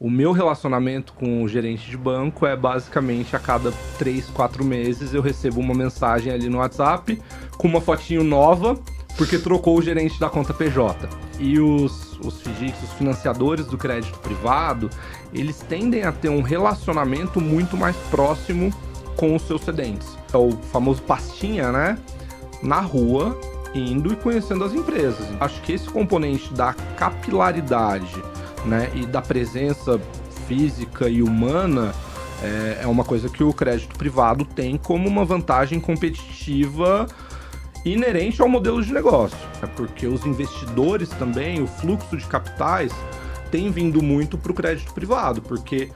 O meu relacionamento com o gerente de banco é basicamente a cada 3, 4 meses eu recebo uma mensagem ali no WhatsApp com uma fotinho nova, porque trocou o gerente da conta PJ. E os FDICs, os financiadores do crédito privado, eles tendem a ter um relacionamento muito mais próximo com os seus cedentes. É o famoso pastinha, né? Na rua, indo e conhecendo as empresas. Acho que esse componente da capilaridade, né, e da presença física e humana é uma coisa que o crédito privado tem como uma vantagem competitiva inerente ao modelo de negócio, porque os investidores também, o fluxo de capitais tem vindo muito para o crédito privado, porque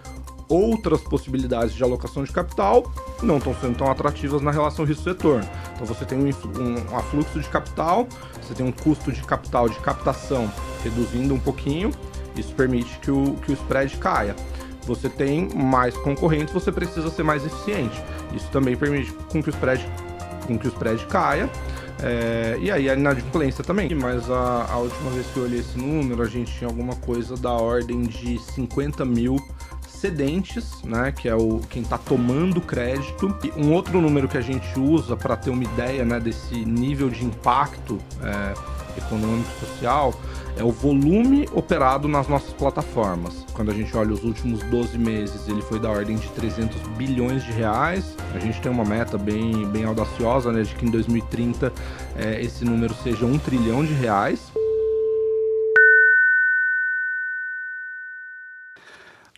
outras possibilidades de alocação de capital não estão sendo tão atrativas na relação risco-retorno. Então você tem um afluxo de capital, você tem um custo de capital de captação reduzindo um pouquinho, isso permite que o spread caia. Você tem mais concorrentes, você precisa ser mais eficiente. Isso também permite com que o spread caia. E aí a inadimplência também. Mas a última vez que eu olhei esse número, a gente tinha alguma coisa da ordem de 50 mil cedentes, né, que é quem está tomando crédito. E um outro número que a gente usa para ter uma ideia, né, desse nível de impacto econômico e social é o volume operado nas nossas plataformas. Quando a gente olha os últimos 12 meses, ele foi da ordem de 300 bilhões de reais. A gente tem uma meta bem audaciosa, né, de que em 2030 esse número seja 1 trilhão de reais.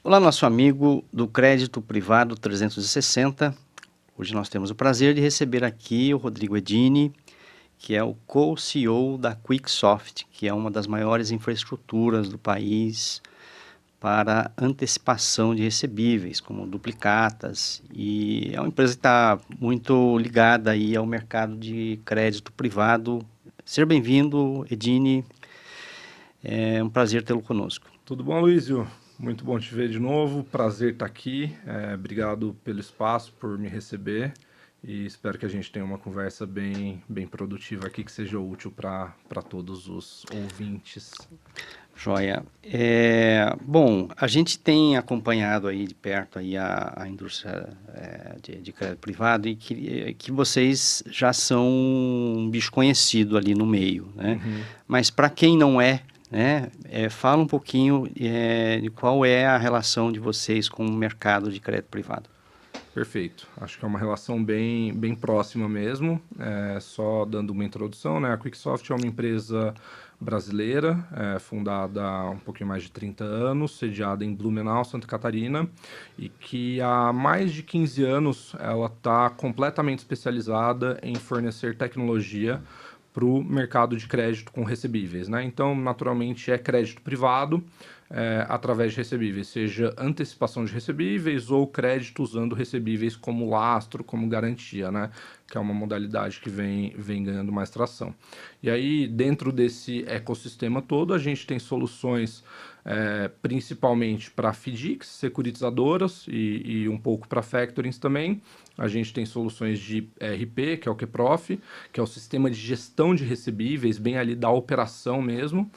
Olá, nosso amigo do Crédito Privado 360. Hoje nós temos o prazer de receber aqui o Rodrigo Edini, que é o co-CEO da Quicksoft, que é uma das maiores infraestruturas do país para antecipação de recebíveis, como duplicatas, e é uma empresa que está muito ligada aí ao mercado de crédito privado. Seja bem-vindo, Edini, é um prazer tê-lo conosco. Tudo bom, Luísio? Muito bom te ver de novo, prazer estar aqui, obrigado pelo espaço, por me receber. E espero que a gente tenha uma conversa bem produtiva aqui, que seja útil para todos os ouvintes. Joia. Bom, a gente tem acompanhado aí de perto aí a indústria de crédito privado e que vocês já são um bicho conhecido ali no meio, né? Uhum. Mas para quem não é, né, fala um pouquinho de qual é a relação de vocês com o mercado de crédito privado. Perfeito. Acho que é uma relação bem próxima mesmo. Só dando uma introdução, né? A Quicksoft é uma empresa brasileira, fundada há um pouquinho mais de 30 anos, sediada em Blumenau, Santa Catarina, e que há mais de 15 anos ela está completamente especializada em fornecer tecnologia para o mercado de crédito com recebíveis, né? Então, naturalmente, é crédito privado através de recebíveis, seja antecipação de recebíveis ou crédito usando recebíveis como lastro, como garantia, né? Que é uma modalidade que vem ganhando mais tração. E aí, dentro desse ecossistema todo, a gente tem soluções principalmente para FDICs, securitizadoras e um pouco para factorings também. A gente tem soluções de ERP, que é o QProf, que é o sistema de gestão de recebíveis, bem ali da operação mesmo.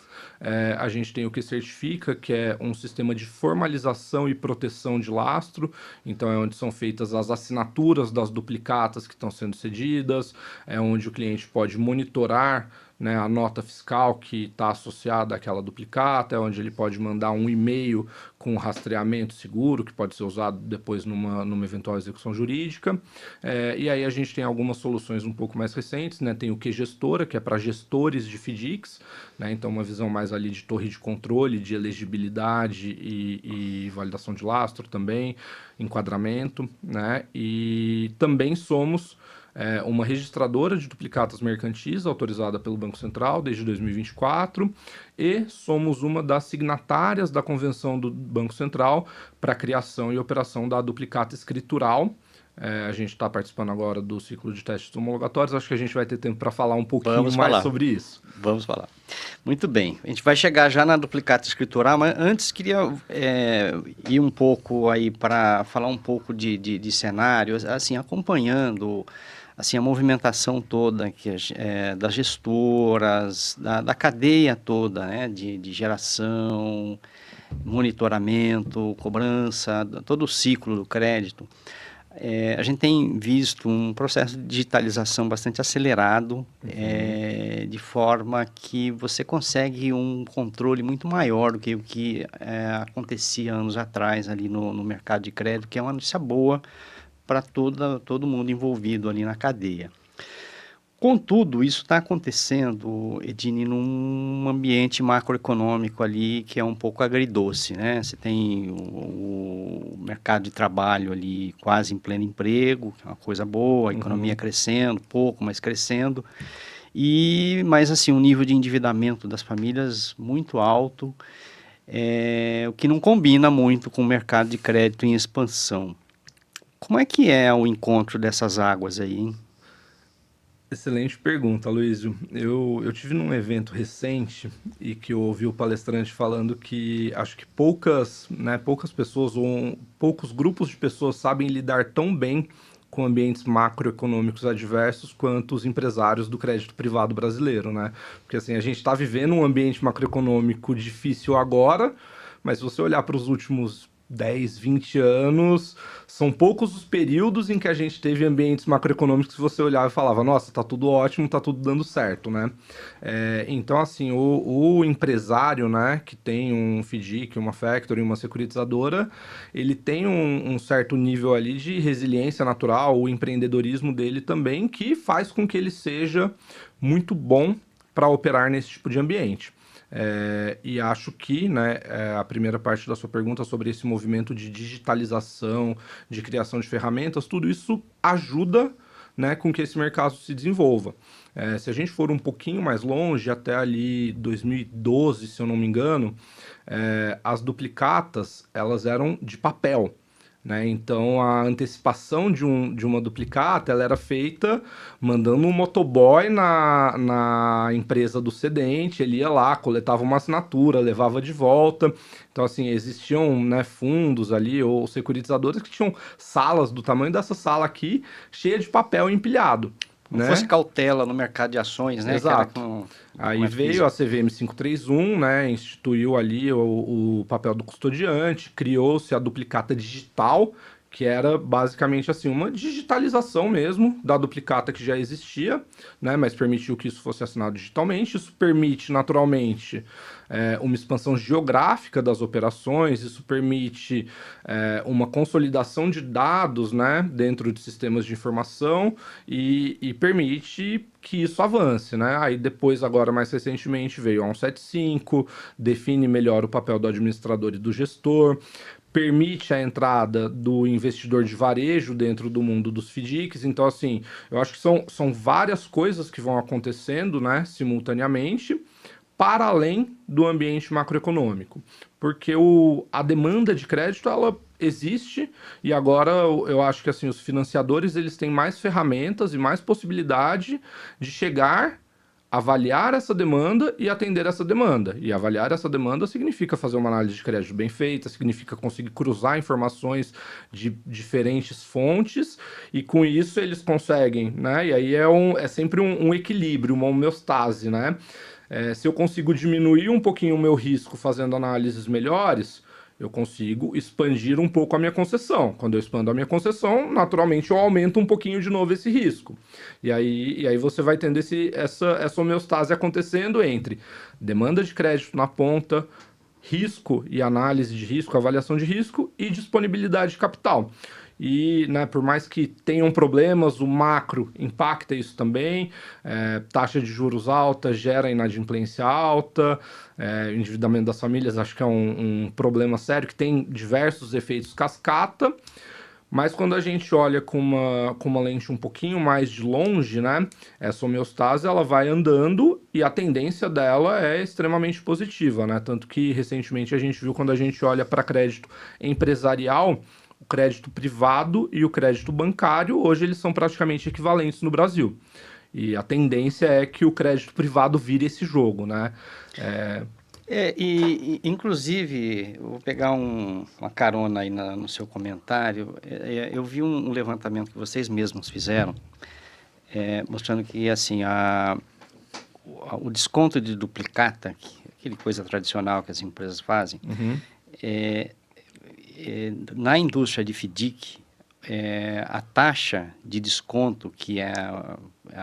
A gente tem o QCertifica, que é um sistema de formalização e proteção de lastro, então é onde são feitas as assinaturas das duplicatas que estão sendo cedidas, é onde o cliente pode monitorar, né, a nota fiscal que está associada àquela duplicata, é onde ele pode mandar um e-mail com rastreamento seguro, que pode ser usado depois numa eventual execução jurídica. E aí a gente tem algumas soluções um pouco mais recentes, né? Tem o QGestora, que é para gestores de FDICs, né? Então uma visão mais ali de torre de controle, de elegibilidade e validação de lastro também, enquadramento, né? E também somos uma registradora de duplicatas mercantis autorizada pelo Banco Central desde 2024 e somos uma das signatárias da Convenção do Banco Central para a criação e operação da duplicata escritural. A gente está participando agora do ciclo de testes homologatórios, acho que a gente vai ter tempo para falar um pouquinho mais sobre isso. Vamos falar. Muito bem, a gente vai chegar já na duplicata escritural, mas antes queria ir um pouco aí para falar um pouco de cenários, assim, acompanhando assim, a movimentação toda das gestoras, da cadeia toda, né, de geração, monitoramento, cobrança, todo o ciclo do crédito. A gente tem visto um processo de digitalização bastante acelerado, de forma que você consegue um controle muito maior do que o que acontecia anos atrás ali no mercado de crédito, que é uma notícia boa para todo mundo envolvido ali na cadeia. Contudo, isso está acontecendo, Edine, num ambiente macroeconômico ali que é um pouco agridoce, né? Você tem o mercado de trabalho ali quase em pleno emprego, que é uma coisa boa, a economia crescendo, pouco, mas crescendo. Mas assim, um nível de endividamento das famílias muito alto, o que não combina muito com o mercado de crédito em expansão. Como é que é o encontro dessas águas aí, hein? Excelente pergunta, Luísio. Eu tive num evento recente e que eu ouvi o palestrante falando que acho que poucas pessoas ou poucos grupos de pessoas sabem lidar tão bem com ambientes macroeconômicos adversos quanto os empresários do crédito privado brasileiro, né? Porque assim, a gente está vivendo um ambiente macroeconômico difícil agora, mas se você olhar para os últimos 10, 20 anos, são poucos os períodos em que a gente teve ambientes macroeconômicos que você olhava e falava, nossa, tá tudo ótimo, tá tudo dando certo, né? Então, assim, o empresário, né, que tem um FDIC, uma factory, uma securitizadora, ele tem um certo nível ali de resiliência natural, o empreendedorismo dele também, que faz com que ele seja muito bom para operar nesse tipo de ambiente. E acho que, né, a primeira parte da sua pergunta sobre esse movimento de digitalização, de criação de ferramentas, tudo isso ajuda, né, com que esse mercado se desenvolva. Se a gente for um pouquinho mais longe, até ali 2012, se eu não me engano, as duplicatas elas eram de papel. Né? Então a antecipação de uma duplicata ela era feita mandando um motoboy na empresa do cedente, ele ia lá, coletava uma assinatura, levava de volta. Então, assim, existiam, né, fundos ali ou securitizadores que tinham salas do tamanho dessa sala aqui, cheia de papel empilhado. Como fosse Né? cautela no mercado de ações, né? Que era Exato. com Aí documento veio a físico. CVM 531, né, instituiu ali o papel do custodiante, criou-se a duplicata digital, que era basicamente assim uma digitalização mesmo da duplicata que já existia, né, mas permitiu que isso fosse assinado digitalmente. Isso permite naturalmente uma expansão geográfica das operações, isso permite uma consolidação de dados, né, dentro de sistemas de informação e permite que isso avance, né? Aí depois, agora mais recentemente, veio a 175, define melhor o papel do administrador e do gestor, permite a entrada do investidor de varejo dentro do mundo dos FDICs. Então, assim, eu acho que são várias coisas que vão acontecendo, né, simultaneamente, para além do ambiente macroeconômico. Porque a demanda de crédito, ela existe e agora eu acho que assim, os financiadores eles têm mais ferramentas e mais possibilidade de chegar, avaliar essa demanda e atender essa demanda. E avaliar essa demanda significa fazer uma análise de crédito bem feita, significa conseguir cruzar informações de diferentes fontes e com isso eles conseguem, né? E aí é sempre um equilíbrio, uma homeostase, né? Se eu consigo diminuir um pouquinho o meu risco fazendo análises melhores, eu consigo expandir um pouco a minha concessão. Quando eu expando a minha concessão, naturalmente eu aumento um pouquinho de novo esse risco. E aí você vai tendo essa homeostase acontecendo entre demanda de crédito na ponta, risco e análise de risco, avaliação de risco e disponibilidade de capital. E, né, por mais que tenham problemas, o macro impacta isso também. Taxa de juros alta gera inadimplência alta, endividamento das famílias acho que é um problema sério que tem diversos efeitos cascata. Mas quando a gente olha com uma lente um pouquinho mais de longe, né, essa homeostase ela vai andando e a tendência dela é extremamente positiva, né? Tanto que recentemente a gente viu quando a gente olha para crédito empresarial, o crédito privado e o crédito bancário, hoje eles são praticamente equivalentes no Brasil. E a tendência é que o crédito privado vire esse jogo, né? Inclusive, eu vou pegar uma carona aí no seu comentário. Eu vi um levantamento que vocês mesmos fizeram, mostrando que assim o desconto de duplicata, aquele coisa tradicional que as empresas fazem, Na indústria de FDIC, a taxa de desconto que a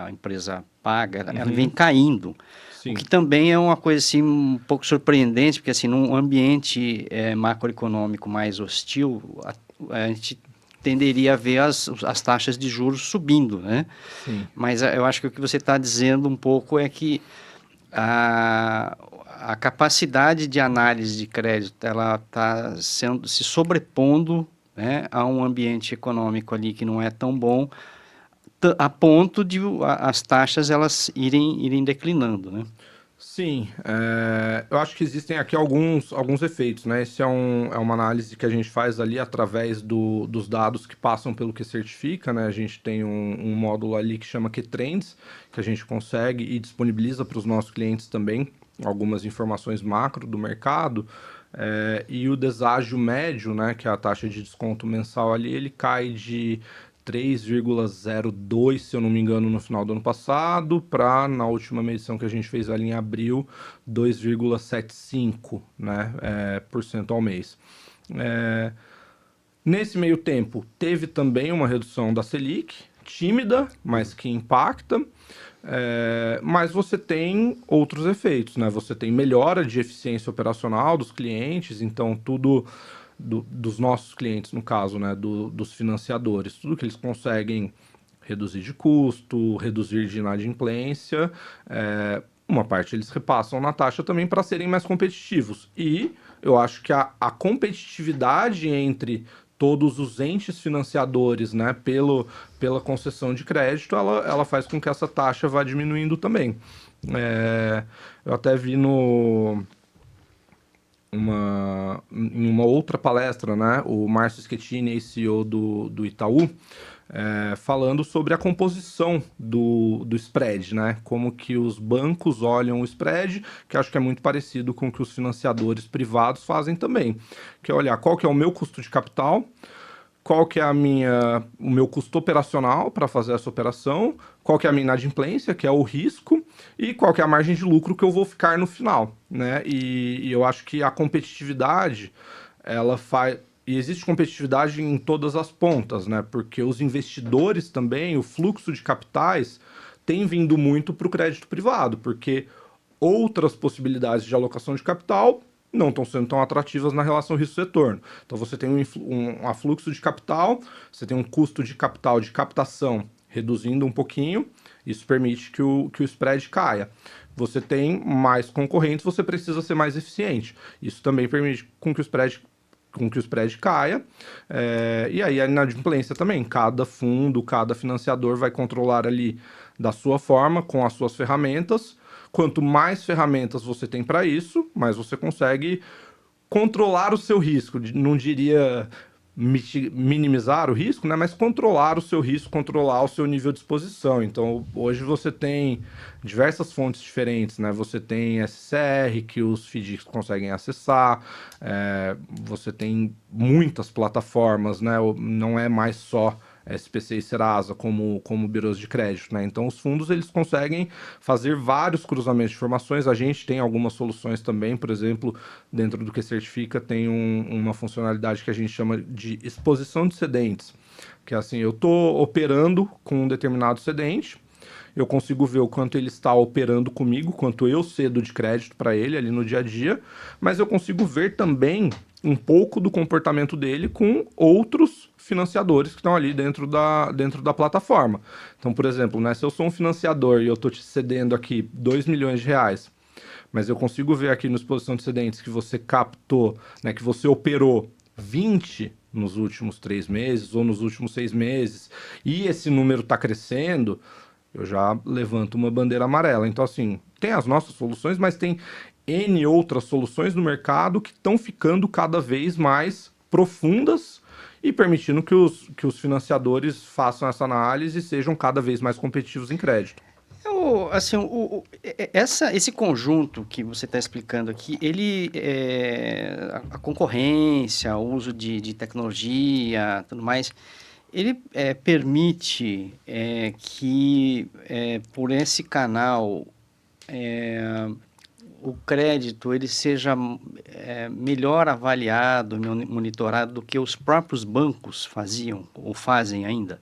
empresa paga, ela vem caindo. Sim. O que também é uma coisa assim, um pouco surpreendente, porque assim, num ambiente macroeconômico mais hostil, a gente tenderia a ver as taxas de juros subindo, né? Sim. Mas eu acho que o que você está dizendo um pouco é que a capacidade de análise de crédito ela está se sobrepondo, né, a um ambiente econômico ali que não é tão bom, a ponto de as taxas elas irem declinando, né? Sim, eu acho que existem aqui alguns efeitos, né? Esse é uma análise que a gente faz ali através dos dados que passam pelo que certifica, né? A gente tem um módulo ali que chama QTrends, que a gente consegue e disponibiliza para os nossos clientes também algumas informações macro do mercado, e o deságio médio, né, que é a taxa de desconto mensal ali, ele cai de 3,02, se eu não me engano, no final do ano passado, para, na última medição que a gente fez ali em abril, 2,75, né, por cento ao mês. Nesse meio tempo, teve também uma redução da Selic, tímida, mas que impacta. Mas você tem outros efeitos, né? Você tem melhora de eficiência operacional dos clientes, então tudo dos nossos clientes, no caso, né? Dos financiadores, tudo que eles conseguem reduzir de custo, reduzir de inadimplência, uma parte eles repassam na taxa também para serem mais competitivos. E eu acho que a competitividade entre todos os entes financiadores, né, pela concessão de crédito, ela faz com que essa taxa vá diminuindo também. Eu até vi em uma outra palestra, né, o Márcio Schettini, CEO do Itaú, falando sobre a composição do spread, né? Como que os bancos olham o spread, que acho que é muito parecido com o que os financiadores privados fazem também, que é olhar qual que é o meu custo de capital, qual que é o meu custo operacional para fazer essa operação, qual que é a minha inadimplência, que é o risco, e qual que é a margem de lucro que eu vou ficar no final, né? E eu acho que a competitividade, ela faz... E existe competitividade em todas as pontas, né? Porque os investidores também, o fluxo de capitais, tem vindo muito para o crédito privado, porque outras possibilidades de alocação de capital não estão sendo tão atrativas na relação risco-retorno. Então você tem um afluxo de capital, você tem um custo de capital de captação reduzindo um pouquinho, isso permite que o spread caia. Você tem mais concorrentes, você precisa ser mais eficiente. Isso também permite com que o spread caia, e aí a inadimplência também. Cada fundo, cada financiador vai controlar ali da sua forma, com as suas ferramentas. Quanto mais ferramentas você tem para isso, mais você consegue controlar o seu risco. Não diria minimizar o risco, né? Mas controlar o seu risco, controlar o seu nível de exposição. Então, hoje você tem diversas fontes diferentes, né? Você tem SCR, que os FDICs conseguem acessar, você tem muitas plataformas, né? Não é mais só SPC e Serasa como birôs de crédito, né? Então os fundos eles conseguem fazer vários cruzamentos de informações. A gente tem algumas soluções também, por exemplo, dentro do que certifica tem uma funcionalidade que a gente chama de exposição de cedentes, que é assim, eu estou operando com um determinado cedente, eu consigo ver o quanto ele está operando comigo, quanto eu cedo de crédito para ele ali no dia a dia, mas eu consigo ver também um pouco do comportamento dele com outros financiadores que estão ali dentro da plataforma. Então, por exemplo, né, se eu sou um financiador e eu estou te cedendo aqui 2 milhões de reais, mas eu consigo ver aqui na exposição de cedentes que você captou, né, que você operou 20 nos últimos 3 meses ou nos últimos 6 meses, e esse número está crescendo, eu já levanto uma bandeira amarela. Então, assim, tem as nossas soluções, mas tem N outras soluções no mercado que estão ficando cada vez mais profundas e permitindo que os financiadores façam essa análise e sejam cada vez mais competitivos em crédito. Assim, esse conjunto que você está explicando aqui, ele, a concorrência, o uso de tecnologia, tudo mais, ele permite que por esse canal o crédito ele seja melhor avaliado, monitorado do que os próprios bancos faziam ou fazem ainda?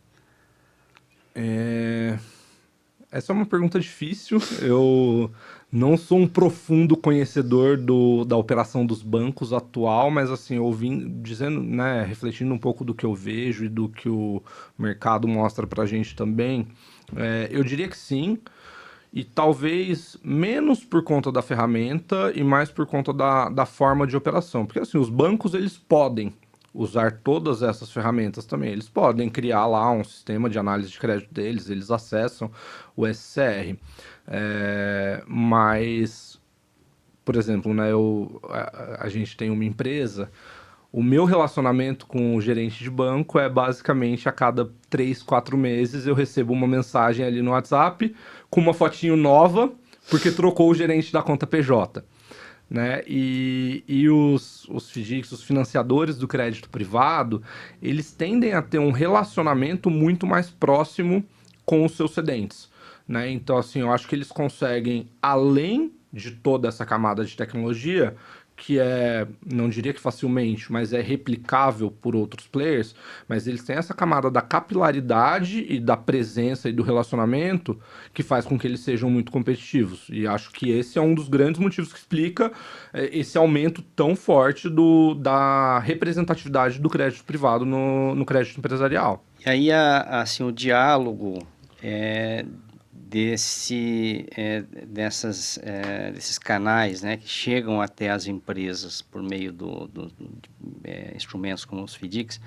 Essa é uma pergunta difícil. Eu não sou um profundo conhecedor da operação dos bancos atual, mas assim, ouvindo, dizendo, né, refletindo um pouco do que eu vejo e do que o mercado mostra pra gente também, eu diria que sim. E talvez menos por conta da ferramenta e mais por conta da forma de operação. Porque assim, os bancos eles podem usar todas essas ferramentas também. Eles podem criar lá um sistema de análise de crédito deles, eles acessam o SCR. Mas, por exemplo, né, a gente tem uma empresa, o meu relacionamento com o gerente de banco é basicamente a cada 3, 4 meses eu recebo uma mensagem ali no WhatsApp com uma fotinho nova, porque trocou o gerente da conta PJ. Né? E os FDICs, os financiadores do crédito privado, eles tendem a ter um relacionamento muito mais próximo com os seus cedentes. Né? Então, assim, eu acho que eles conseguem, além de toda essa camada de tecnologia, que é, não diria que facilmente, mas é replicável por outros players, mas eles têm essa camada da capilaridade e da presença e do relacionamento que faz com que eles sejam muito competitivos. E acho que esse é um dos grandes motivos que explica esse aumento tão forte da representatividade do crédito privado no crédito empresarial. E aí, assim, o diálogo desses canais, né, que chegam até as empresas por meio de instrumentos como os FDICs,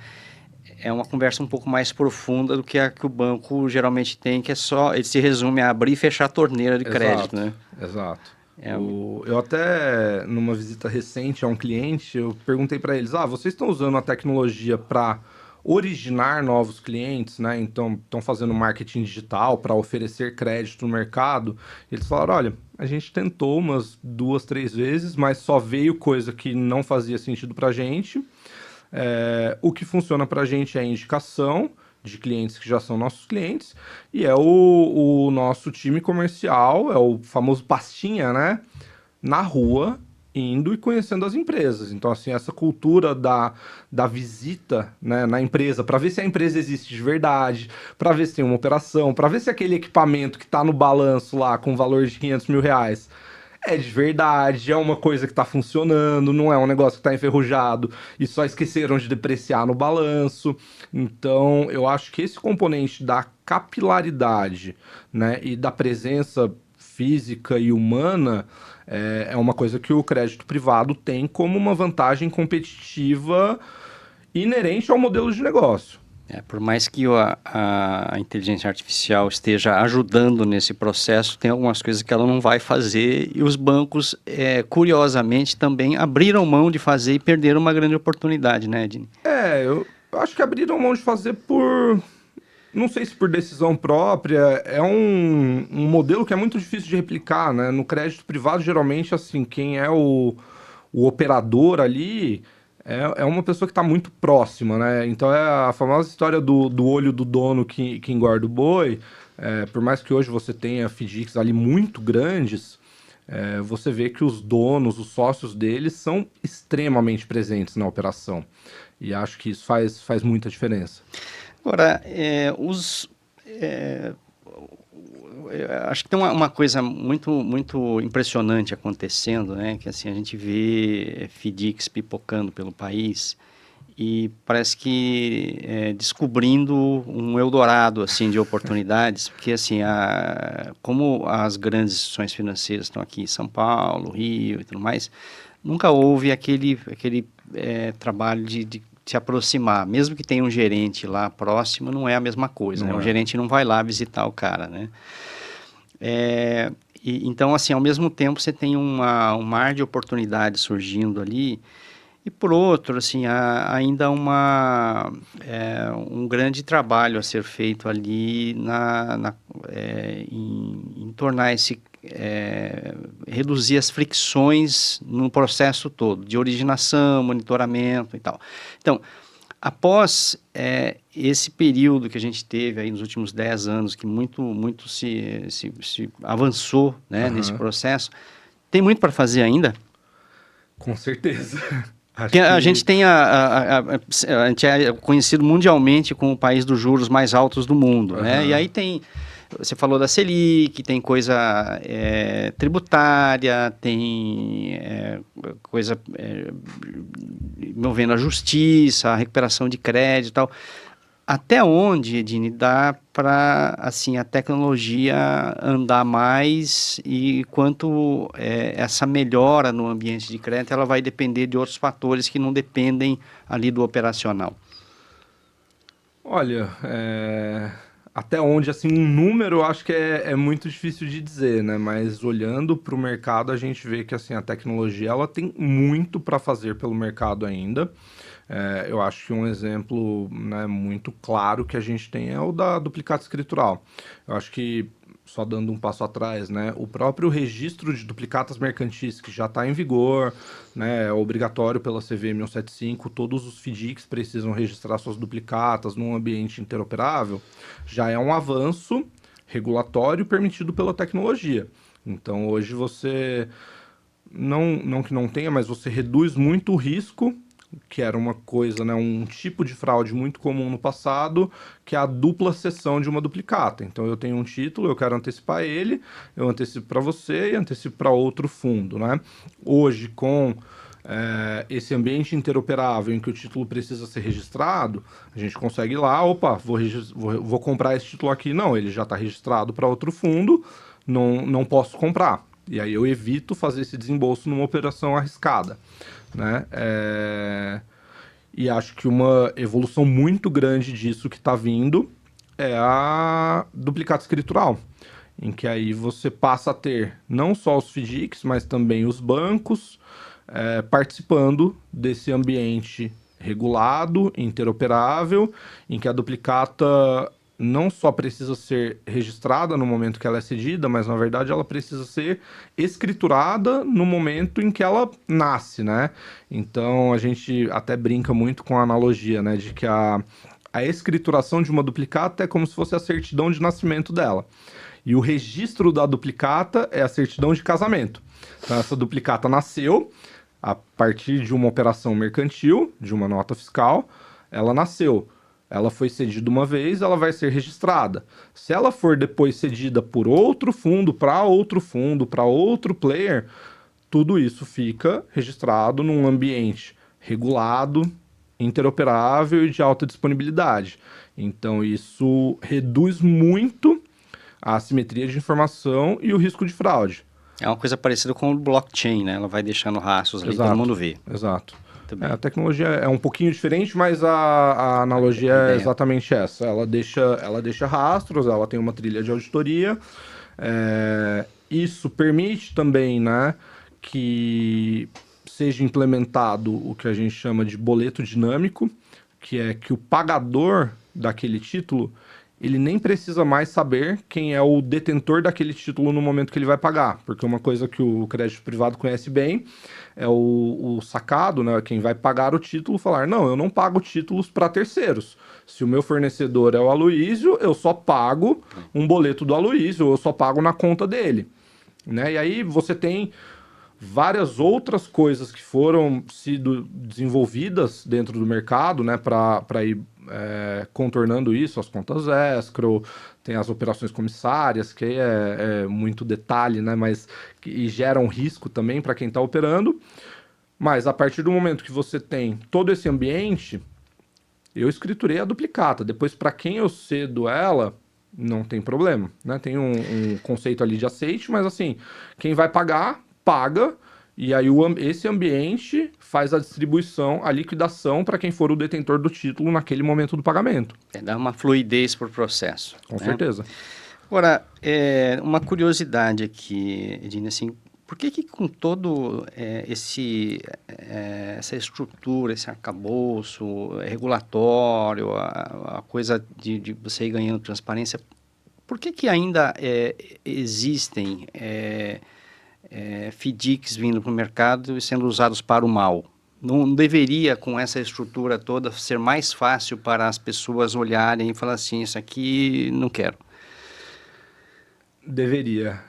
é uma conversa um pouco mais profunda do que a que o banco geralmente tem, que é só, ele se resume a abrir e fechar a torneira de crédito, né? Exato. É, Eu até, numa visita recente a um cliente, eu perguntei para eles, vocês estão usando a tecnologia para originar novos clientes, né? Então, estão fazendo marketing digital para oferecer crédito no mercado. Eles falaram, olha, a gente tentou umas 2, 3 vezes, mas só veio coisa que não fazia sentido para a gente. O que funciona para a gente é a indicação de clientes que já são nossos clientes, e é o nosso time comercial, é o famoso pastinha, né? Na rua, indo e conhecendo as empresas. Então, assim, essa cultura da visita, né, na empresa, para ver se a empresa existe de verdade, para ver se tem uma operação, para ver se aquele equipamento que está no balanço lá com valor de R$ 500 mil é de verdade, é uma coisa que tá funcionando, não é um negócio que tá enferrujado e só esqueceram de depreciar no balanço. Então, eu acho que esse componente da capilaridade, né, e da presença física e humana é uma coisa que o crédito privado tem como uma vantagem competitiva inerente ao modelo de negócio. por mais que a inteligência artificial esteja ajudando nesse processo, tem algumas coisas que ela não vai fazer e os bancos, curiosamente, também abriram mão de fazer e perderam uma grande oportunidade, né, Ednei? Eu acho que abriram mão de fazer por. Não sei se por decisão própria, é um modelo que é muito difícil de replicar, né? No crédito privado, geralmente, assim, quem é o operador ali é uma pessoa que está muito próxima, né? Então é a famosa história do olho do dono que engorda o boi. Por mais que hoje você tenha FDICs ali muito grandes, você vê que os donos, os sócios deles são extremamente presentes na operação. E acho que isso faz muita diferença. Agora, acho que tem uma coisa muito, muito impressionante acontecendo, né? Que assim, a gente vê FDICs pipocando pelo país e parece que descobrindo um Eldorado assim, de oportunidades, porque assim, como as grandes instituições financeiras estão aqui em São Paulo, Rio e tudo mais, nunca houve aquele trabalho de se aproximar, mesmo que tenha um gerente lá próximo, não é a mesma coisa, né? Não O é. gerente não vai lá visitar o cara, né? Então, assim, ao mesmo tempo você tem um mar de oportunidades surgindo ali e, por outro, assim, há ainda um grande trabalho a ser feito ali em tornar reduzir as fricções no processo todo, de originação, monitoramento e tal. Então, após esse período que a gente teve aí nos últimos 10 anos, que muito se avançou, né, nesse Aham. processo, Tem muito para fazer ainda? Com certeza. Acho Porque a que gente tem a gente é conhecido mundialmente como o país dos juros mais altos do mundo, né? E Aham. aí tem, você falou da Selic, tem coisa tributária, tem coisa envolvendo a justiça, a recuperação de crédito e tal. Até onde, Edine, dá para assim, a tecnologia andar mais e quanto essa melhora no ambiente de crédito ela vai depender de outros fatores que não dependem ali do operacional? Olha, até onde, assim, um número eu acho que é muito difícil de dizer, né? Mas olhando para o mercado, a gente vê que, assim, a tecnologia, ela tem muito para fazer pelo mercado ainda. Eu acho que um exemplo, né, muito claro que a gente tem é o da duplicata escritural. Eu acho que, só dando um passo atrás, né, o próprio registro de duplicatas mercantis que já está em vigor, né, é obrigatório pela CVM 175, todos os FDICs precisam registrar suas duplicatas num ambiente interoperável, já é um avanço regulatório permitido pela tecnologia. Então, hoje você não que não tenha, mas você reduz muito o risco, que era uma coisa, né, um tipo de fraude muito comum no passado, que é a dupla cessão de uma duplicata. Então eu tenho um título, eu quero antecipar ele, eu antecipo para você e antecipo para outro fundo, né? Hoje, com esse ambiente interoperável em que o título precisa ser registrado, a gente consegue ir lá, opa, vou comprar esse título aqui. Não, ele já está registrado para outro fundo, não posso comprar. E aí eu evito fazer esse desembolso numa operação arriscada, né? E acho que uma evolução muito grande disso que está vindo é a duplicata escritural, em que aí você passa a ter não só os FDICs, mas também os bancos participando desse ambiente regulado, interoperável, em que a duplicata não só precisa ser registrada no momento que ela é cedida, mas na verdade ela precisa ser escriturada no momento em que ela nasce, né? Então a gente até brinca muito com a analogia, né, de que a escrituração de uma duplicata é como se fosse a certidão de nascimento dela. E o registro da duplicata é a certidão de casamento. Então essa duplicata nasceu a partir de uma operação mercantil, de uma nota fiscal, ela nasceu. Ela foi cedida uma vez, ela vai ser registrada. Se ela for depois cedida por outro fundo, para outro player, tudo isso fica registrado num ambiente regulado, interoperável e de alta disponibilidade. Então, isso reduz muito a assimetria de informação e o risco de fraude. É uma coisa parecida com o blockchain, né? Ela vai deixando rastros ali, todo Exato, mundo vê. exato. Muito A bem. tecnologia é um pouquinho diferente, mas a analogia A é ideia. exatamente essa. Ela deixa rastros, ela tem uma trilha de auditoria. Isso permite também, né, que seja implementado o que a gente chama de boleto dinâmico, que é que o pagador daquele título ele nem precisa mais saber quem é o detentor daquele título no momento que ele vai pagar, porque uma coisa que o crédito privado conhece bem é o sacado, né, quem vai pagar o título, falar, não, eu não pago títulos para terceiros. Se o meu fornecedor é o Aloísio, eu só pago um boleto do Aloísio, eu só pago na conta dele. Né? E aí você tem várias outras coisas que foram sido desenvolvidas dentro do mercado, né, para ir contornando isso, as contas escrow, tem as operações comissárias, que é muito detalhe, né, mas que geram risco também para quem está operando. Mas a partir do momento que você tem todo esse ambiente, eu escriturei a duplicata. Depois, para quem eu cedo ela, não tem problema, né? Tem um conceito ali de aceite, mas assim, quem vai pagar, paga, e aí esse ambiente faz a distribuição, a liquidação para quem for o detentor do título naquele momento do pagamento. Dá uma fluidez para o processo, Com né? certeza. Agora, uma curiosidade aqui, Edine, assim, por que com todo essa estrutura, esse arcabouço regulatório, a coisa de você ir ganhando transparência, por que ainda existem FDICs vindo para o mercado e sendo usados para o mal? Não deveria, com essa estrutura toda, ser mais fácil para as pessoas olharem e falar assim, isso aqui não quero? Deveria.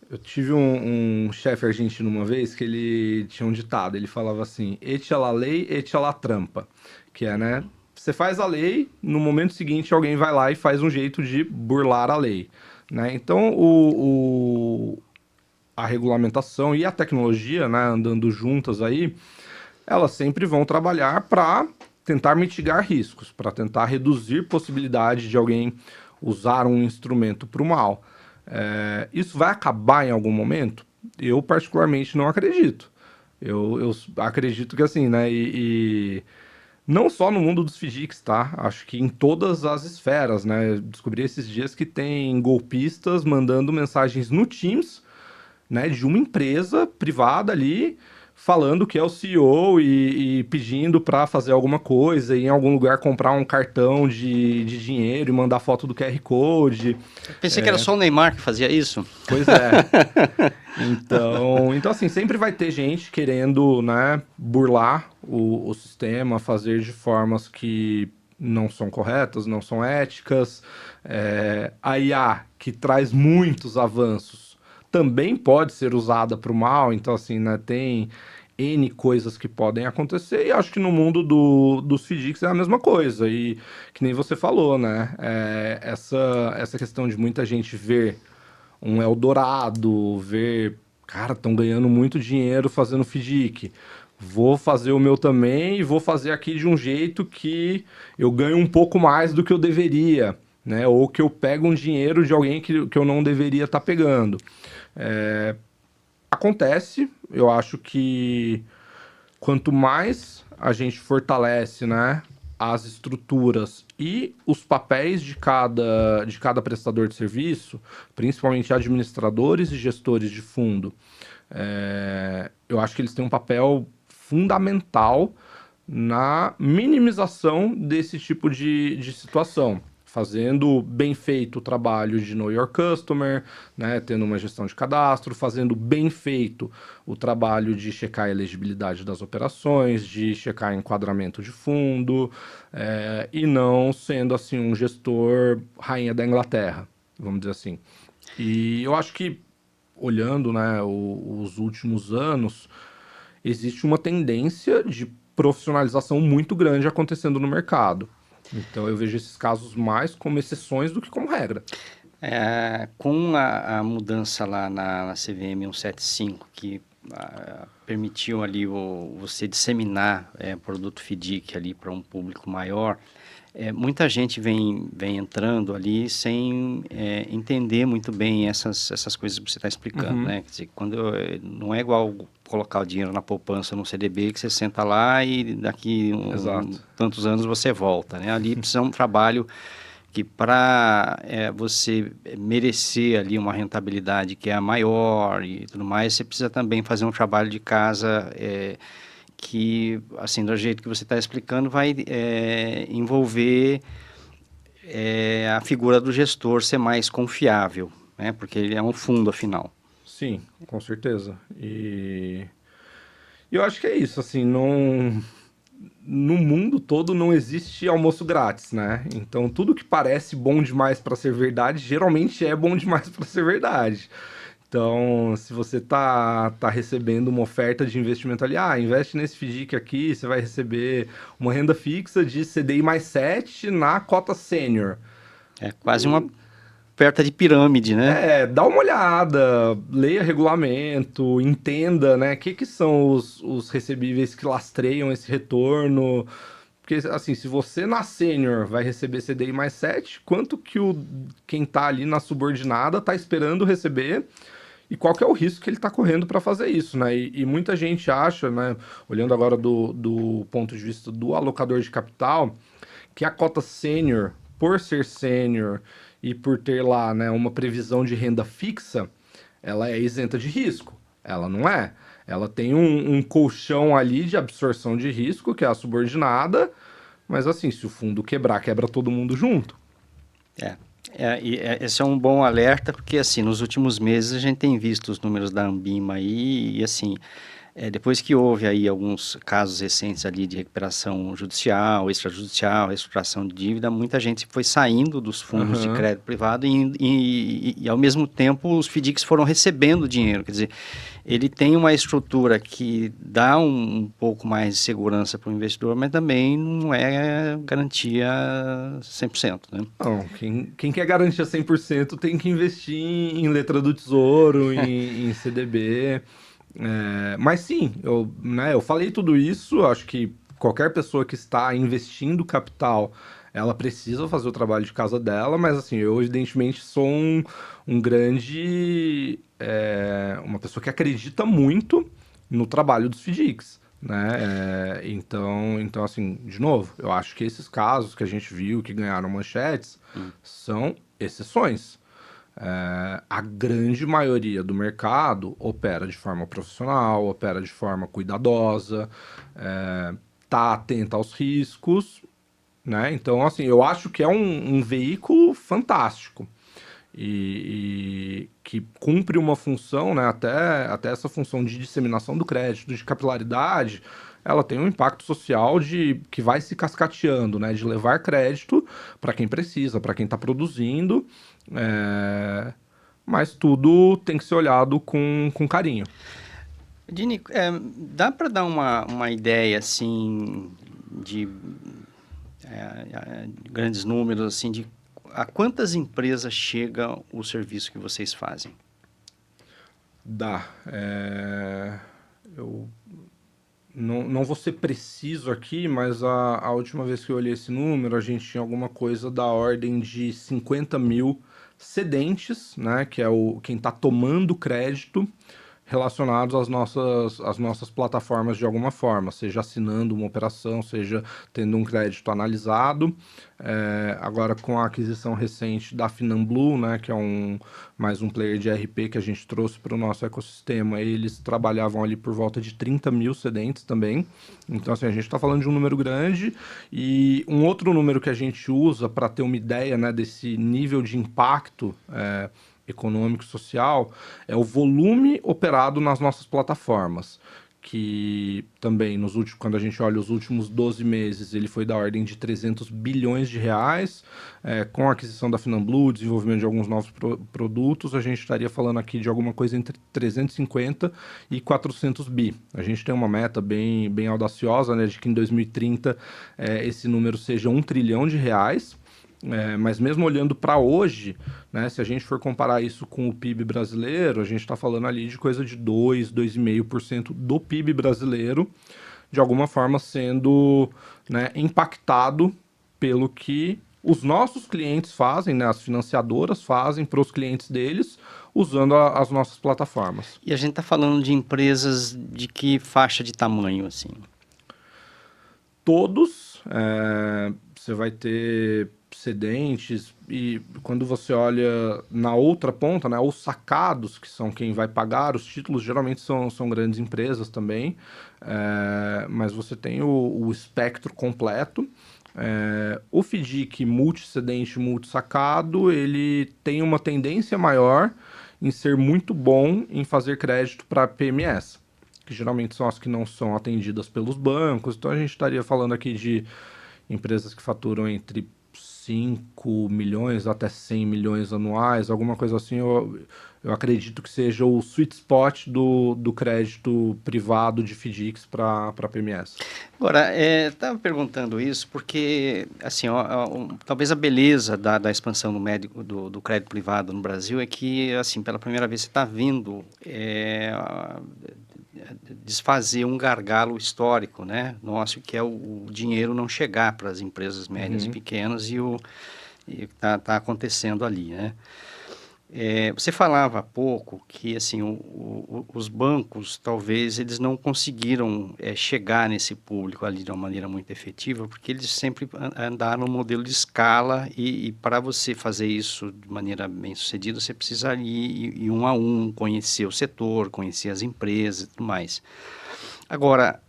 Eu tive um chefe argentino uma vez que ele tinha um ditado, ele falava assim, echa la lei, echa la trampa, que é, né, você faz a lei, no momento seguinte alguém vai lá e faz um jeito de burlar a lei, né? Então a regulamentação e a tecnologia, né, andando juntas aí, elas sempre vão trabalhar para tentar mitigar riscos, para tentar reduzir possibilidade de alguém usar um instrumento para o mal. Isso vai acabar em algum momento? Eu, particularmente, não acredito. Eu acredito que assim, né? E não só no mundo dos FDICs, tá? Acho que em todas as esferas, né? Eu descobri esses dias que tem golpistas mandando mensagens no Teams, né, de uma empresa privada ali, falando que é o CEO e pedindo para fazer alguma coisa, e em algum lugar comprar um cartão de dinheiro e mandar foto do QR Code. Eu pensei que era só o Neymar que fazia isso. Pois é. Então assim, sempre vai ter gente querendo, né, burlar o sistema, fazer de formas que não são corretas, não são éticas. A IA, que traz muitos avanços, também pode ser usada para o mal, então assim, né, tem N coisas que podem acontecer, e acho que no mundo dos FDICs é a mesma coisa, e que nem você falou, né, essa questão de muita gente ver um Eldorado, ver, cara, estão ganhando muito dinheiro fazendo FDIC. Vou fazer o meu também e vou fazer aqui de um jeito que eu ganho um pouco mais do que eu deveria, né? Ou que eu pego um dinheiro de alguém que eu não deveria estar pegando. Acontece, eu acho que quanto mais a gente fortalece, né, as estruturas e os papéis de cada prestador de serviço, principalmente administradores e gestores de fundo, eu acho que eles têm um papel fundamental na minimização desse tipo de situação. Fazendo bem feito o trabalho de Know Your Customer, né, tendo uma gestão de cadastro, fazendo bem feito o trabalho de checar a elegibilidade das operações, de checar enquadramento de fundo, e não sendo assim um gestor rainha da Inglaterra, vamos dizer assim. E eu acho que, olhando, né, os últimos anos, existe uma tendência de profissionalização muito grande acontecendo no mercado. Então eu vejo esses casos mais como exceções do que como regra. Com a mudança lá na CVM 175, que permitiu ali você disseminar produto FDIC ali para um público maior, muita gente vem entrando ali sem entender muito bem essas coisas que você está explicando, né? Quer dizer, não é igual colocar o dinheiro na poupança no CDB, que você senta lá e daqui Exato. tantos anos você volta, né? Ali precisa um trabalho que para você merecer ali uma rentabilidade que é a maior e tudo mais, você precisa também fazer um trabalho de casa que, assim, do jeito que você está explicando, vai envolver a figura do gestor ser mais confiável, né? Porque ele é um fundo, afinal. Sim, com certeza. E eu acho que é isso, assim, não, no mundo todo não existe almoço grátis, né? Então tudo que parece bom demais para ser verdade, geralmente é bom demais para ser verdade. Então, se você tá recebendo uma oferta de investimento ali, investe nesse FDIC aqui, você vai receber uma renda fixa de CDI mais 7 na cota sênior. É quase uma oferta de pirâmide, né? Dá uma olhada, leia regulamento, entenda, né, o que são os recebíveis que lastreiam esse retorno. Porque, assim, se você na sênior vai receber CDI mais 7, quanto que quem tá ali na subordinada tá esperando receber e qual que é o risco que ele tá correndo para fazer isso, né? E muita gente acha, né, olhando agora do ponto de vista do alocador de capital, que a cota sênior, por ser sênior e por ter lá, né, uma previsão de renda fixa, ela é isenta de risco. Ela não é. Ela tem um colchão ali de absorção de risco, que é a subordinada, mas assim, se o fundo quebrar, quebra todo mundo junto. Esse é um bom alerta, porque assim, nos últimos meses a gente tem visto os números da Ambima aí, e assim, Depois que houve aí alguns casos recentes ali de recuperação judicial, extrajudicial, reestruturação de dívida, muita gente foi saindo dos fundos de Aham. crédito privado e ao mesmo tempo os FDICs foram recebendo dinheiro. Quer dizer, ele tem uma estrutura que dá um pouco mais de segurança para o investidor, mas também não é garantia 100%, né? Não, quem quer garantia 100% tem que investir em letra do tesouro, em CDB. Mas sim, eu falei tudo isso. Acho que qualquer pessoa que está investindo capital, ela precisa fazer o trabalho de casa dela, mas assim, eu evidentemente sou um grande, uma pessoa que acredita muito no trabalho dos FDICs, né? Então, assim, de novo, eu acho que esses casos que a gente viu que ganharam manchetes são exceções. A grande maioria do mercado opera de forma profissional, opera de forma cuidadosa, tá atenta aos riscos, né? Então, assim, eu acho que é um veículo fantástico e que cumpre uma função, né? Até essa função de disseminação do crédito, de capilaridade, ela tem um impacto social que vai se cascateando, né? De levar crédito para quem precisa, para quem está produzindo, mas tudo tem que ser olhado com carinho. Dini, dá para dar uma ideia assim de grandes números assim de a quantas empresas chega o serviço que vocês fazem? Dá. Eu não vou ser preciso aqui, mas a última vez que eu olhei esse número, a gente tinha alguma coisa da ordem de 50 mil cedentes, né? Que é quem está tomando crédito relacionados às nossas plataformas de alguma forma, seja assinando uma operação, seja tendo um crédito analisado. Agora, com a aquisição recente da Finamblu, né, que é mais um player de RP que a gente trouxe para o nosso ecossistema, eles trabalhavam ali por volta de 30 mil cedentes também. Então, assim, a gente está falando de um número grande. E um outro número que a gente usa para ter uma ideia, né, desse nível de impacto econômico e social é o volume operado nas nossas plataformas, que também quando a gente olha os últimos 12 meses, ele foi da ordem de 300 bilhões de reais, com a aquisição da Finamblu, desenvolvimento de alguns novos produtos, a gente estaria falando aqui de alguma coisa entre 350 e 400 bi. A gente tem uma meta bem, bem audaciosa, né, de que em 2030 esse número seja 1 trilhão de reais. Mas mesmo olhando para hoje, né, se a gente for comparar isso com o PIB brasileiro, a gente está falando ali de coisa de 2,5% do PIB brasileiro, de alguma forma sendo, né, impactado pelo que os nossos clientes fazem, né, as financiadoras fazem para os clientes deles, usando as nossas plataformas. E a gente está falando de empresas de que faixa de tamanho assim? Todos, você vai ter cedentes e quando você olha na outra ponta, né, os sacados, que são quem vai pagar os títulos, geralmente são grandes empresas também, mas você tem o espectro completo. O FDIC multicedente, multisacado, ele tem uma tendência maior em ser muito bom em fazer crédito para PMS, que geralmente são as que não são atendidas pelos bancos. Então a gente estaria falando aqui de empresas que faturam entre 5 milhões até 100 milhões anuais, alguma coisa assim. Eu acredito que seja o sweet spot do crédito privado de FDICs para PMS. Agora, estava perguntando isso porque, assim, talvez a beleza da expansão do crédito privado no Brasil é que, assim, pela primeira vez você está vindo desfazer um gargalo histórico, né, nosso, que é o dinheiro não chegar para as empresas médias e pequenas e está acontecendo ali, né? Você falava há pouco que assim os bancos talvez eles não conseguiram chegar nesse público ali de uma maneira muito efetiva porque eles sempre andaram no modelo de escala e para você fazer isso de maneira bem sucedida você precisa ir um a um, conhecer o setor, conhecer as empresas e tudo mais. Agora,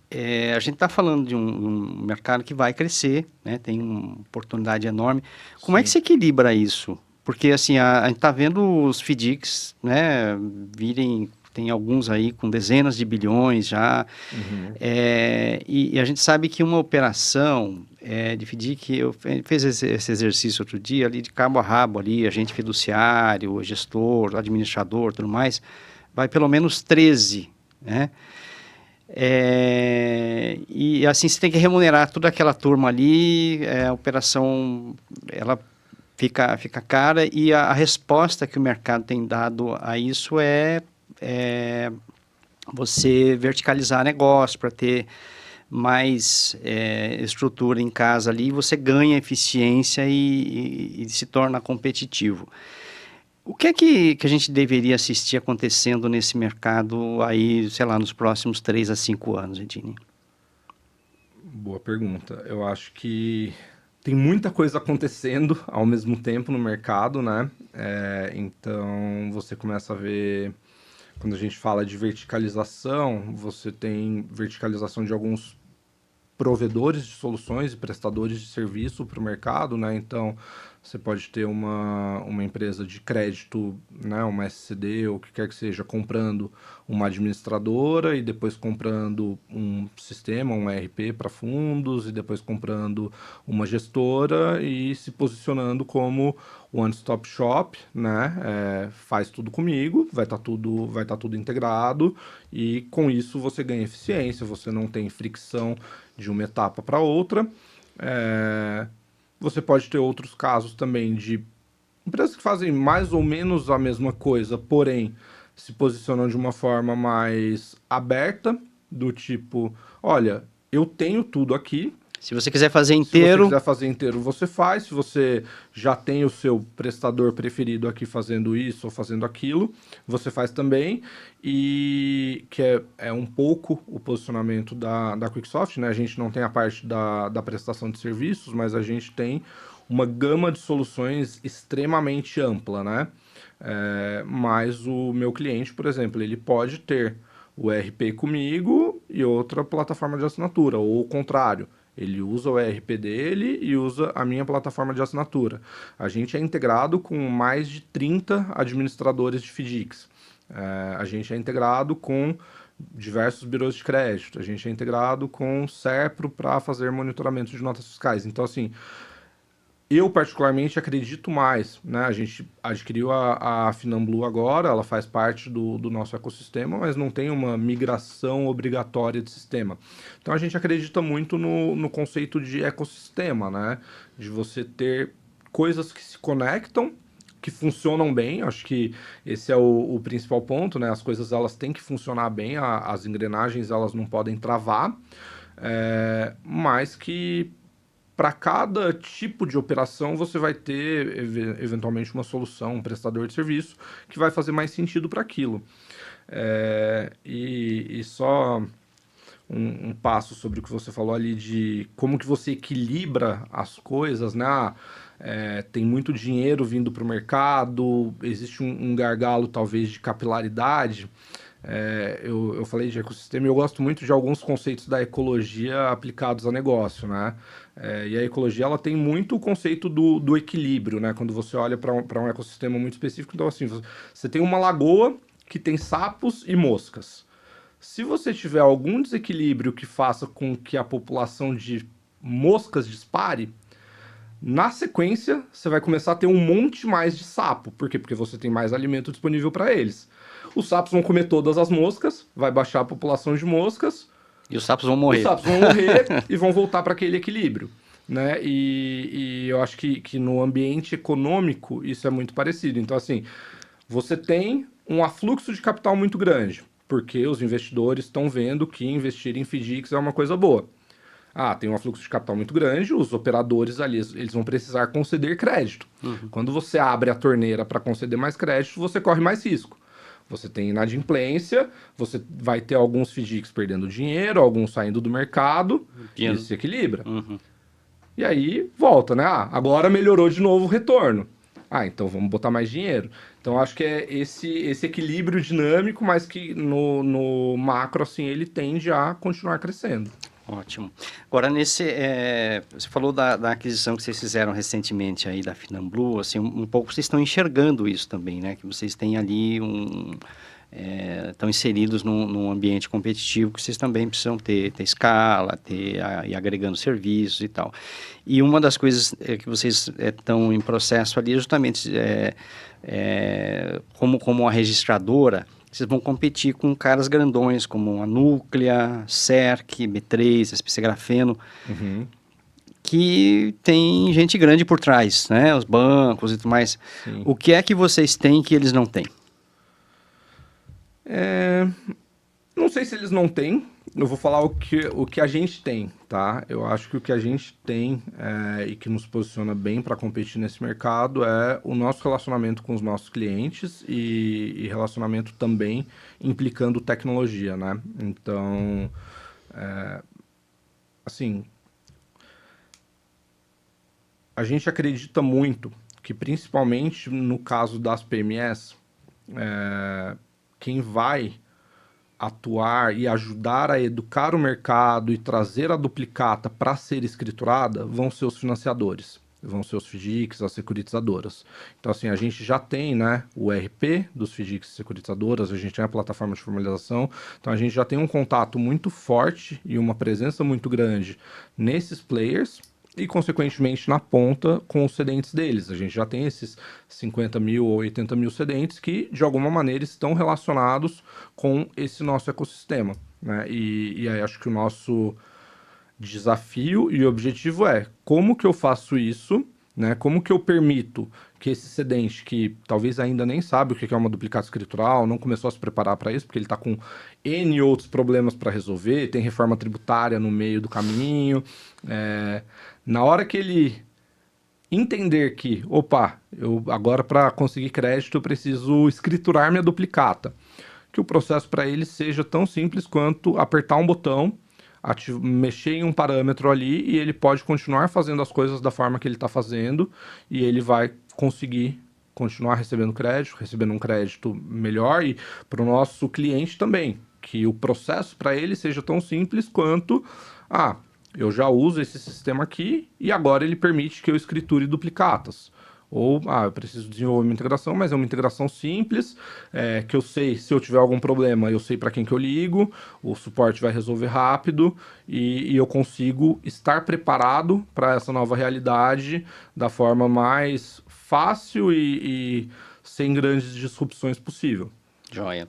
a gente está falando de um mercado que vai crescer, né? Tem uma oportunidade enorme. Como é que Sim. se equilibra isso? Porque assim, a gente está vendo os FDICs, né, virem tem alguns aí com dezenas de bilhões já. Uhum. E a gente sabe que uma operação de FDIC, eu fiz esse exercício outro dia, ali de cabo a rabo, ali, agente fiduciário, gestor, administrador, tudo mais, vai pelo menos 13, né? E assim, você tem que remunerar toda aquela turma ali, a operação, ela fica cara, e a resposta que o mercado tem dado a isso é você verticalizar negócio para ter mais estrutura em casa ali, você ganha eficiência e se torna competitivo. O que é que a gente deveria assistir acontecendo nesse mercado aí, sei lá, nos próximos 3 a 5 anos, Edine? Boa pergunta. Eu acho que tem muita coisa acontecendo ao mesmo tempo no mercado, né? Então você começa a ver, quando a gente fala de verticalização, você tem verticalização de alguns provedores de soluções e prestadores de serviço para o mercado, né? Então, você pode ter uma empresa de crédito, né? Uma SCD ou o que quer que seja, comprando uma administradora e depois comprando um sistema, um ERP para fundos e depois comprando uma gestora e se posicionando como one-stop shop, né? Faz tudo comigo, vai estar tudo integrado e com isso você ganha eficiência, você não tem fricção de uma etapa para outra. Você pode ter outros casos também de empresas que fazem mais ou menos a mesma coisa, porém se posicionam de uma forma mais aberta, do tipo, olha, eu tenho tudo aqui, Se você quiser fazer se você inteiro, quiser fazer inteiro, você faz. Se você já tem o seu prestador preferido aqui fazendo isso ou fazendo aquilo, você faz também. E que é um pouco o posicionamento da Quicksoft, né? A gente não tem a parte da prestação de serviços, mas a gente tem uma gama de soluções extremamente ampla, né? Mas o meu cliente, por exemplo, ele pode ter o ERP comigo e outra plataforma de assinatura, ou o contrário. Ele usa o ERP dele e usa a minha plataforma de assinatura. A gente é integrado com mais de 30 administradores de FDICs. A gente é integrado com diversos birôs de crédito. A gente é integrado com o SERPRO para fazer monitoramento de notas fiscais. Então, assim, eu particularmente acredito mais, né? A gente adquiriu a Finamblu agora, ela faz parte do nosso ecossistema, mas não tem uma migração obrigatória de sistema. Então a gente acredita muito no conceito de ecossistema, né? De você ter coisas que se conectam, que funcionam bem. Acho que esse é o principal ponto, né? As coisas elas têm que funcionar bem, as engrenagens elas não podem travar, mas que para cada tipo de operação você vai ter eventualmente uma solução, um prestador de serviço que vai fazer mais sentido para aquilo. E só um passo sobre o que você falou ali de como que você equilibra as coisas, né? Tem muito dinheiro vindo para o mercado, existe um gargalo talvez de capilaridade. Eu falei de ecossistema e eu gosto muito de alguns conceitos da ecologia aplicados a negócio, né? E a ecologia ela tem muito o conceito do equilíbrio, né? Quando você olha para um ecossistema muito específico, então assim, você tem uma lagoa que tem sapos e moscas. Se você tiver algum desequilíbrio que faça com que a população de moscas dispare, na sequência você vai começar a ter um monte mais de sapo. Por quê? Porque você tem mais alimento disponível para eles. Os sapos vão comer todas as moscas, vai baixar a população de moscas, e os sapos vão os morrer. sapos vão morrer e vão voltar para aquele equilíbrio. Né? E eu acho que no ambiente econômico isso é muito parecido. Então, assim, você tem um afluxo de capital muito grande, porque os investidores estão vendo que investir em FDICs é uma coisa boa. Tem um afluxo de capital muito grande, os operadores ali eles vão precisar conceder crédito. Quando você abre a torneira para conceder mais crédito, você corre mais risco. Você tem inadimplência, você vai ter alguns FDICs perdendo dinheiro, alguns saindo do mercado, e isso se equilibra. E aí volta, né? Agora melhorou de novo o retorno. Então vamos botar mais dinheiro. Então acho que é esse equilíbrio dinâmico, mas que no macro assim ele tende a continuar crescendo. Ótimo. Agora, você falou da aquisição que vocês fizeram recentemente aí da Finamblu, assim, um pouco vocês estão enxergando isso também, né? Que vocês têm ali estão inseridos num ambiente competitivo que vocês também precisam ter escala, ir agregando serviços e tal. E uma das coisas que vocês estão em processo ali é justamente como a registradora, vocês vão competir com caras grandões como a Núclea, CERC, B3, SPC Grafeno, Uhum. que tem gente grande por trás, né? Os bancos e tudo mais. Sim. O que é que vocês têm que eles não têm? Não sei se eles não têm. Eu vou falar o que a gente tem, tá? Eu acho que o que a gente tem e que nos posiciona bem para competir nesse mercado é o nosso relacionamento com os nossos clientes e relacionamento também implicando tecnologia, né? Então, assim, a gente acredita muito que, principalmente no caso das PMS, quem vai atuar e ajudar a educar o mercado e trazer a duplicata para ser escriturada vão ser os financiadores, vão ser os FDICs, as securitizadoras. Então, assim, a gente já tem, né, o RP dos FDICs e securitizadoras, a gente tem a plataforma de formalização, então a gente já tem um contato muito forte e uma presença muito grande nesses players e, consequentemente, na ponta com os sedentes deles. A gente já tem esses 50 mil ou 80 mil sedentes que, de alguma maneira, estão relacionados com esse nosso ecossistema, né? E aí acho que o nosso desafio e objetivo é como que eu faço isso, né? Como que eu permito que esse sedente, que talvez ainda nem sabe o que é uma duplicata escritural, não começou a se preparar para isso, porque ele está com N outros problemas para resolver, tem reforma tributária no meio do caminho, na hora que ele entender que, opa, eu agora para conseguir crédito eu preciso escriturar minha duplicata, que o processo para ele seja tão simples quanto apertar um botão, mexer em um parâmetro ali e ele pode continuar fazendo as coisas da forma que ele está fazendo e ele vai conseguir continuar recebendo crédito, recebendo um crédito melhor e para o nosso cliente também, que o processo para ele seja tão simples quanto, eu já uso esse sistema aqui e agora ele permite que eu escriture duplicatas. Ou, eu preciso desenvolver uma integração, mas é uma integração simples, que eu sei, se eu tiver algum problema, eu sei para quem que eu ligo, o suporte vai resolver rápido e eu consigo estar preparado para essa nova realidade da forma mais fácil e sem grandes disrupções possível. Joia.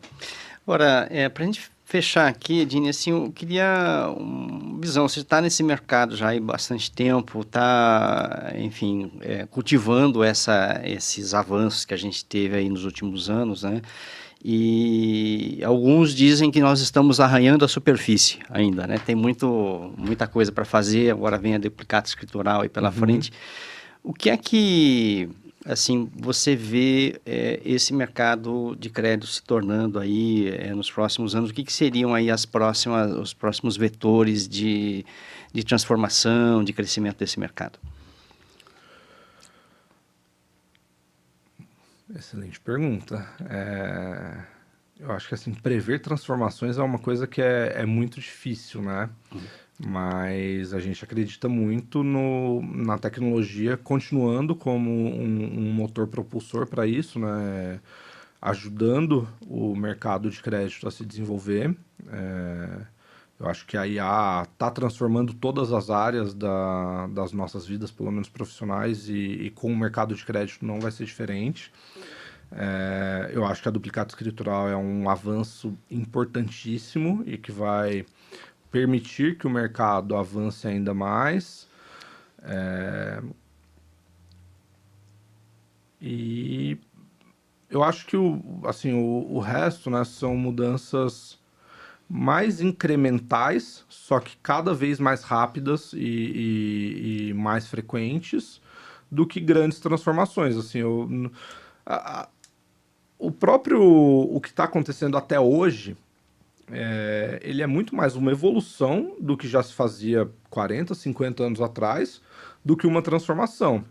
Agora, para a gente fechar aqui, Edine, assim, eu queria uma visão. Você está nesse mercado já há bastante tempo, está, enfim, cultivando esses avanços que a gente teve aí nos últimos anos, né? E alguns dizem que nós estamos arranhando a superfície ainda, né? Tem muita coisa para fazer, agora vem a duplicata escritural aí pela frente. O que é que, assim, você vê esse mercado de crédito se tornando aí nos próximos anos? O que seriam aí os próximos vetores de transformação, de crescimento desse mercado? Excelente pergunta. Eu acho que assim, prever transformações é uma coisa que é muito difícil, né? Mas a gente acredita muito na tecnologia continuando como um motor propulsor para isso, né? Ajudando o mercado de crédito a se desenvolver. Eu acho que a IA está transformando todas as áreas das nossas vidas, pelo menos profissionais, e com o mercado de crédito não vai ser diferente. Eu acho que a duplicata escritural é um avanço importantíssimo e que vai permitir que o mercado avance ainda mais. E eu acho que o resto, né, são mudanças mais incrementais, só que cada vez mais rápidas e mais frequentes do que grandes transformações. Assim, o que está acontecendo até hoje, ele é muito mais uma evolução do que já se fazia 40, 50 anos atrás, do que uma transformação.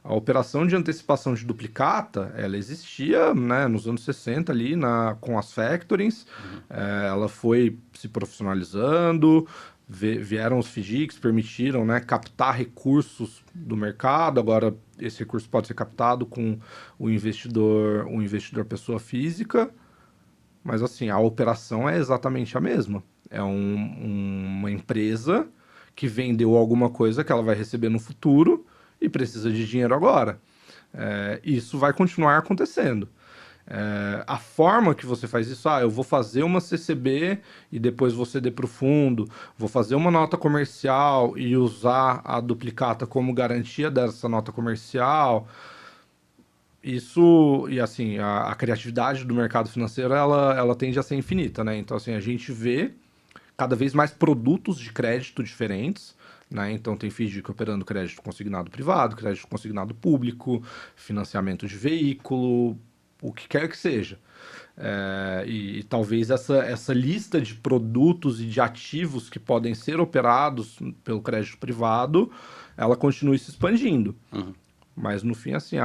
A operação de antecipação de duplicata, ela existia, né, nos anos 60 ali com as factorings, ela foi se profissionalizando, vieram os FDICs, permitiram, né, captar recursos do mercado, agora esse recurso pode ser captado com o investidor pessoa física, mas assim, a operação é exatamente a mesma. É uma empresa que vendeu alguma coisa que ela vai receber no futuro e precisa de dinheiro agora. Isso vai continuar acontecendo. A forma que você faz isso, eu vou fazer uma CCB e depois vou ceder para o fundo, vou fazer uma nota comercial e usar a duplicata como garantia dessa nota comercial. Isso, e assim, a criatividade do mercado financeiro, ela tende a ser infinita, né? Então, assim, a gente vê cada vez mais produtos de crédito diferentes, né? Então tem FIDC operando crédito consignado privado, crédito consignado público, financiamento de veículo, o que quer que seja. E talvez essa lista de produtos e de ativos que podem ser operados pelo crédito privado, ela continue se expandindo. Uhum. Mas no fim, assim,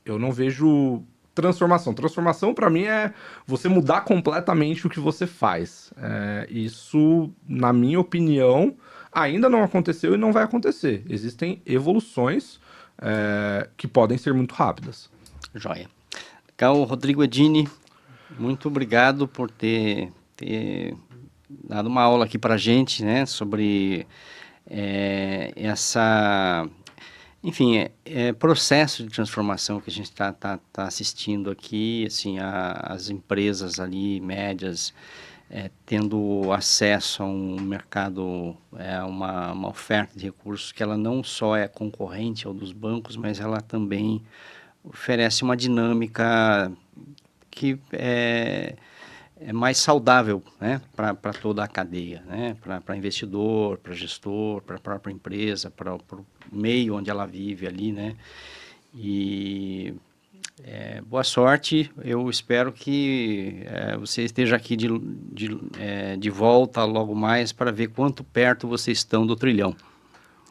eu não vejo transformação. Transformação, para mim, é você mudar completamente o que você faz. Isso, na minha opinião, ainda não aconteceu e não vai acontecer. Existem evoluções que podem ser muito rápidas. Joia. Legal, Rodrigo Edini, muito obrigado por ter dado uma aula aqui para a gente, né, sobre enfim, processo de transformação que a gente está assistindo aqui, assim, as empresas ali, médias, tendo acesso a um mercado, uma oferta de recursos que ela não só é concorrente ao dos bancos, mas ela também oferece uma dinâmica que é mais saudável, né, para toda a cadeia, né, para investidor, para gestor, para a própria empresa, para o meio onde ela vive ali, né, e boa sorte. Eu espero que você esteja aqui de volta logo mais para ver quanto perto vocês estão do trilhão.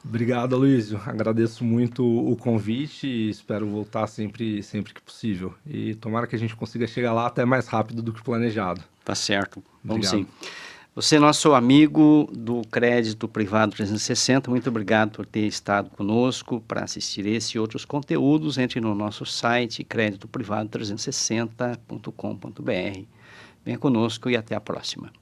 Obrigado, Aloysio. Agradeço muito o convite e espero voltar sempre que possível. E tomara que a gente consiga chegar lá até mais rápido do que planejado. Tá certo. Vamos Obrigado. sim. Você é nosso amigo do Crédito Privado 360, muito obrigado por ter estado conosco para assistir esse e outros conteúdos. Entre no nosso site créditoprivado360.com.br. Venha conosco e até a próxima.